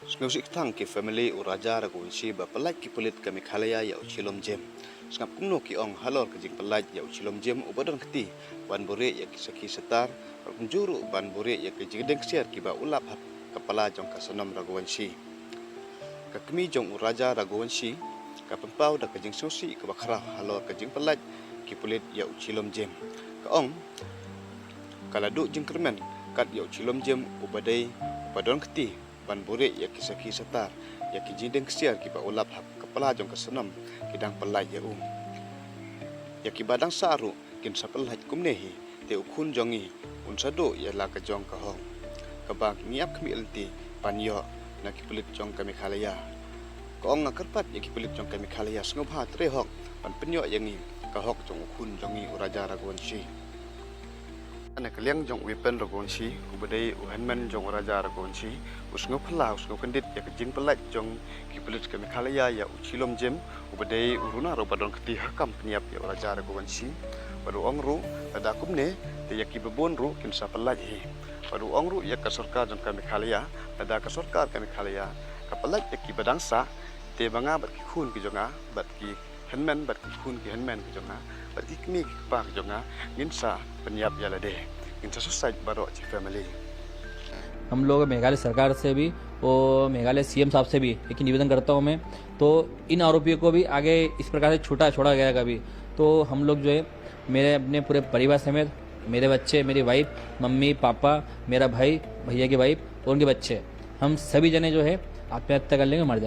Sngap thang ki family uraja ragun si ba Pynlait ki pulit kami khalaya ya uchilom jem. Sngap kumno ki ong halor ke jing Pynlait ya uchilom jem ubadon keti ban bore ya ki saki setar juru ban bore ya ki jing deng siar ki ba ulap hap kepala jong kasanam raguan si. Ka kami jong uraja raguan si ka pempau da ke jing sosi ke bakra halor ke jing Pynlait ki pulit ya uchilom jem. Ka ong kala du jing kermen kat ya uchilom jem ubadai ubadon keti ban bore ya kisaki setar ya ki jindeng siar ki ba ulap hap kepala jong kasanam kidang Pynlait ya ya ki badang saru kin sa Pynlait kumne hi te ukhun jongi unsado ya la ka jong ka hong ka ba ngiap kami elti panyo na ki pulit jong kami khalaya ko ong ngakarpat ya ki pulit jong kami khalaya Sngap ha tre hok pan penyo yangi ka hok jong ukhun jongi uraja ragon si ana kaliang jong Vipin ragon si ubadai uhanman jong uraja ragon si Sngap phala Sngap kendit ya kejing Pynlait jong ki pulit kami khalaya ya uchilom jem ubadai Runar ubadon keti hakam Pyniap ya uraja ragon si baru ong ru Lada Kumne te ya ki bebon ru kin sa Pynlait hi baru ong ru ya ka sarkar jong kami khalaya Lada ka sarkar kami khalaya ka Pynlait ya ki badangsa te banga bat ki khun ki jonga bat ki henmen bat ki khun ki henmen ki jonga bat ki kmi ki pa ki jonga Ngin sa Pyniap ya Lade Ngin sa society Baroh chi family. हम लोग मेघालय सरकार से भी और मेघालय सीएम साहब से भी एक निवेदन करता हूँ मैं, तो इन आरोपियों को भी आगे इस प्रकार से छोड़ा गया कभी तो हम लोग जो है मेरे अपने पूरे परिवार समेत मेरे बच्चे, मेरी वाइफ, मम्मी पापा, मेरा भाई, भैया की वाइफ और उनके बच्चे, हम सभी जने जो है आत्महत्या कर लेंगे, मर जाएंगे।